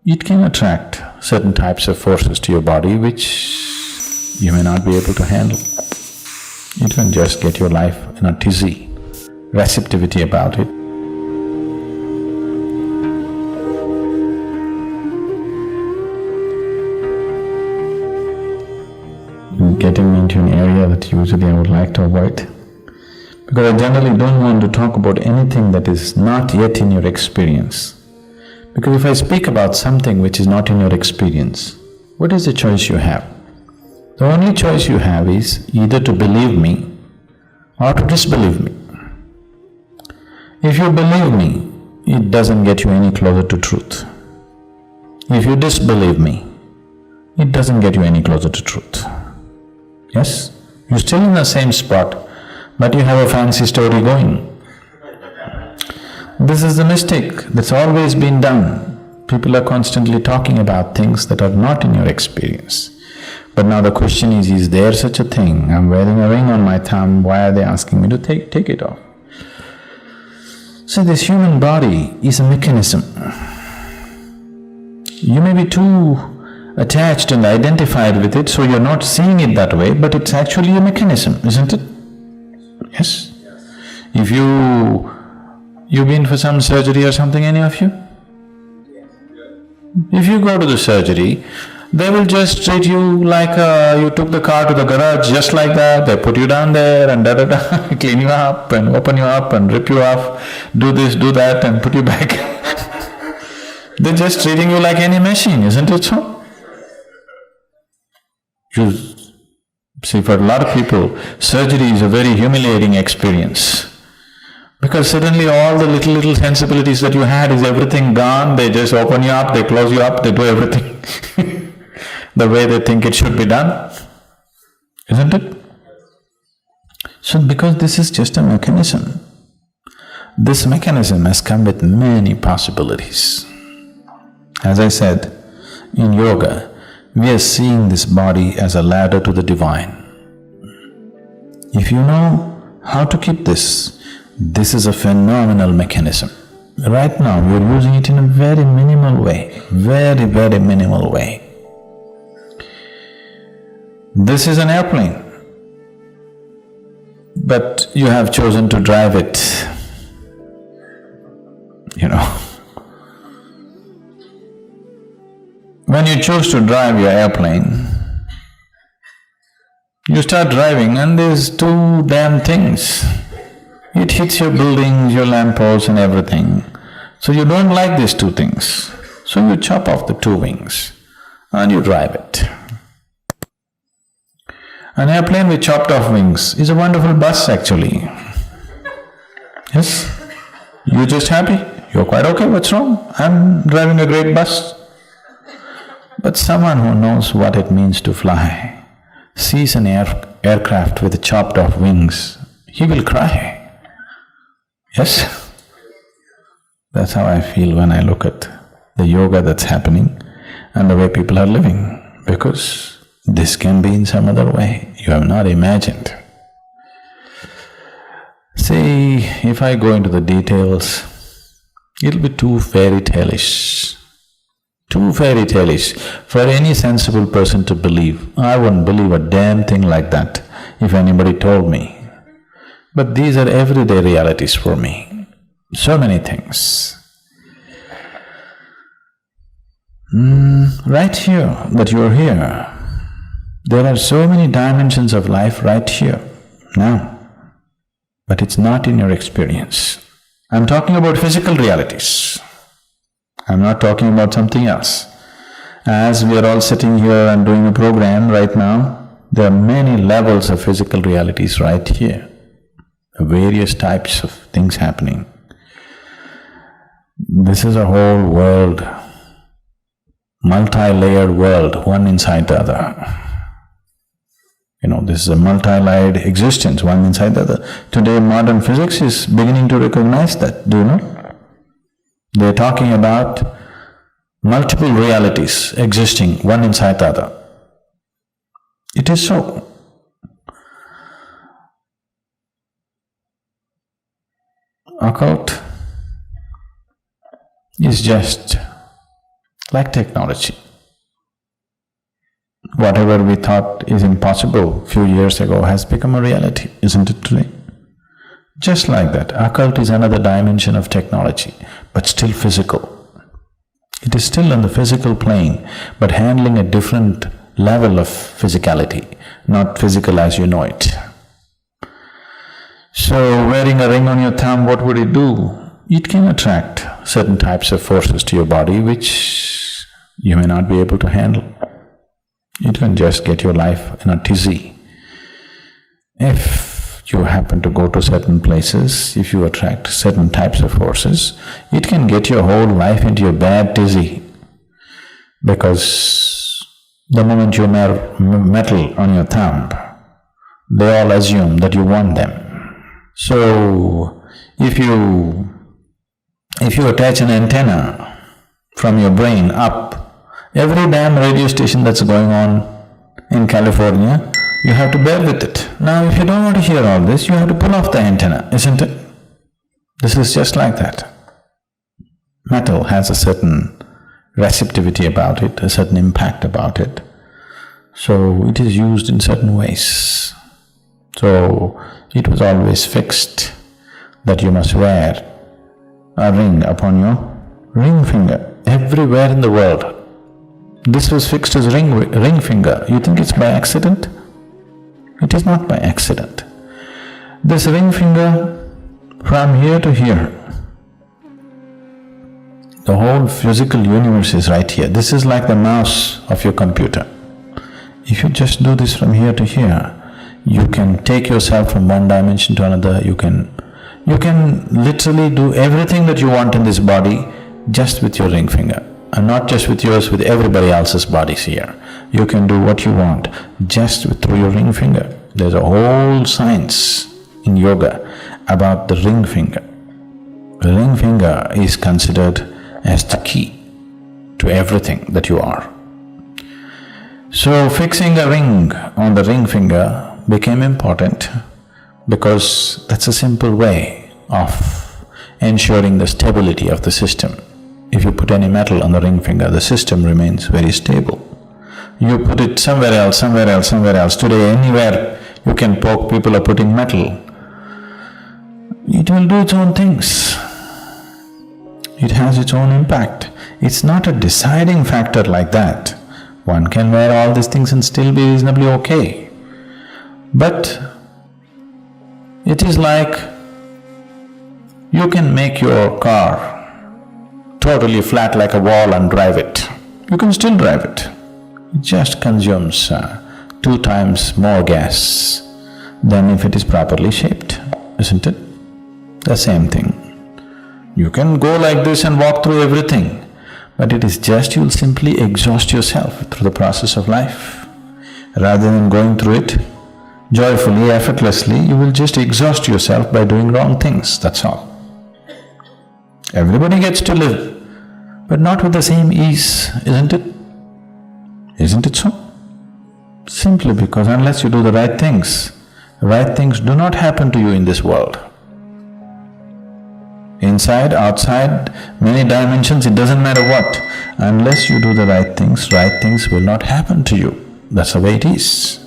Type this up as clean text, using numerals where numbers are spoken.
it can attract certain types of forces to your body which you may not be able to handle. It will just get your life in a tizzy, receptivity about it. Getting into an area that usually I would like to avoid, because I generally don't want to talk about anything that is not yet in your experience. Because if I speak about something which is not in your experience, what is the choice you have? The only choice you have is either to believe me or to disbelieve me. If you believe me, it doesn't get you any closer to truth. If you disbelieve me, it doesn't get you any closer to truth. Yes? You're still in the same spot, but you have a fancy story going. This is the mistake that's always been done. People are constantly talking about things that are not in your experience. But now the question is there such a thing? I'm wearing a ring on my thumb, why are they asking me to take it off? So this human body is a mechanism. You may be too attached and identified with it, so you're not seeing it that way, but it's actually a mechanism, isn't it? Yes? If you've been for some surgery or something, any of you? If you go to the surgery, they will just treat you like you took the car to the garage, just like that. They put you down there and da-da-da, clean you up and open you up and rip you off, do this, do that and put you back. They're just treating you like any machine, isn't it so? You see, for a lot of people, surgery is a very humiliating experience. Because suddenly all the little sensibilities that you had is everything gone, they just open you up, they close you up, they do everything the way they think it should be done, isn't it? So because this is just a mechanism, this mechanism has come with many possibilities. As I said, in yoga, we are seeing this body as a ladder to the divine. If you know how to keep this is a phenomenal mechanism. Right now, you're using it in a very minimal way, very minimal way. This is an airplane, but you have chosen to drive it, you know. When you choose to drive your airplane, you start driving and there's two damn things. It hits your buildings, your lampposts and everything. So you don't like these two things. So you chop off the two wings and you drive it. An airplane with chopped off wings is a wonderful bus actually. Yes? You're just happy, you're quite okay, what's wrong? I'm driving a great bus. But someone who knows what it means to fly sees an aircraft with chopped off wings, he will cry. Yes? That's how I feel when I look at the yoga that's happening and the way people are living, because this can be in some other way you have not imagined. See, if I go into the details, it'll be too fairy tale-ish. Too fairy tale-ish for any sensible person to believe. I wouldn't believe a damn thing like that if anybody told me. But these are everyday realities for me. So many things. Right here, that you're here, there are so many dimensions of life right here, now. But it's not in your experience. I'm talking about physical realities. I'm not talking about something else. As we are all sitting here and doing a program right now, there are many levels of physical realities right here, various types of things happening. This is a whole world, multi-layered world, one inside the other. You know, this is a multi-layered existence, one inside the other. Today modern physics is beginning to recognize that, do you know? They're talking about multiple realities existing, one inside the other. It is so. Occult is just like technology. Whatever we thought is impossible few years ago has become a reality, isn't it today? Just like that, occult is another dimension of technology, but still physical. It is still on the physical plane, but handling a different level of physicality, not physical as you know it. So, wearing a ring on your thumb, what would it do? It can attract certain types of forces to your body which you may not be able to handle. It can just get your life in a tizzy. If you happen to go to certain places, if you attract certain types of forces, it can get your whole life into a bad tizzy. Because the moment you wear metal on your thumb, they all assume that you want them. So, if you attach an antenna from your brain up, every damn radio station that's going on in California, you have to bear with it. Now, if you don't want to hear all this, you have to pull off the antenna, isn't it? This is just like that. Metal has a certain receptivity about it, a certain impact about it. So, it is used in certain ways. So, it was always fixed that you must wear a ring upon your ring finger, everywhere in the world. This was fixed as ring finger. You think it's by accident? It is not by accident. This ring finger from here to here, the whole physical universe is right here. This is like the mouse of your computer. If you just do this from here to here, you can take yourself from one dimension to another. You can literally do everything that you want in this body just with your ring finger. And not just with yours, with everybody else's bodies here. You can do what you want just through your ring finger. There's a whole science in yoga about the ring finger. The ring finger is considered as the key to everything that you are. So, fixing a ring on the ring finger became important because that's a simple way of ensuring the stability of the system. If you put any metal on the ring finger, the system remains very stable. You put it somewhere else, somewhere else, somewhere else. Today, anywhere you can poke, people are putting metal. It will do its own things. It has its own impact. It's not a deciding factor like that. One can wear all these things and still be reasonably okay. But it is like you can make your car totally flat like a wall and drive it. You can still drive it. It just consumes 2 times more gas than if it is properly shaped, isn't it? The same thing. You can go like this and walk through everything, but it is just you'll simply exhaust yourself through the process of life. Rather than going through it joyfully, effortlessly, you will just exhaust yourself by doing wrong things, that's all. Everybody gets to live, but not with the same ease, isn't it? Isn't it so? Simply because unless you do the right things do not happen to you in this world. Inside, outside, many dimensions, it doesn't matter what. Unless you do the right things will not happen to you. That's the way it is.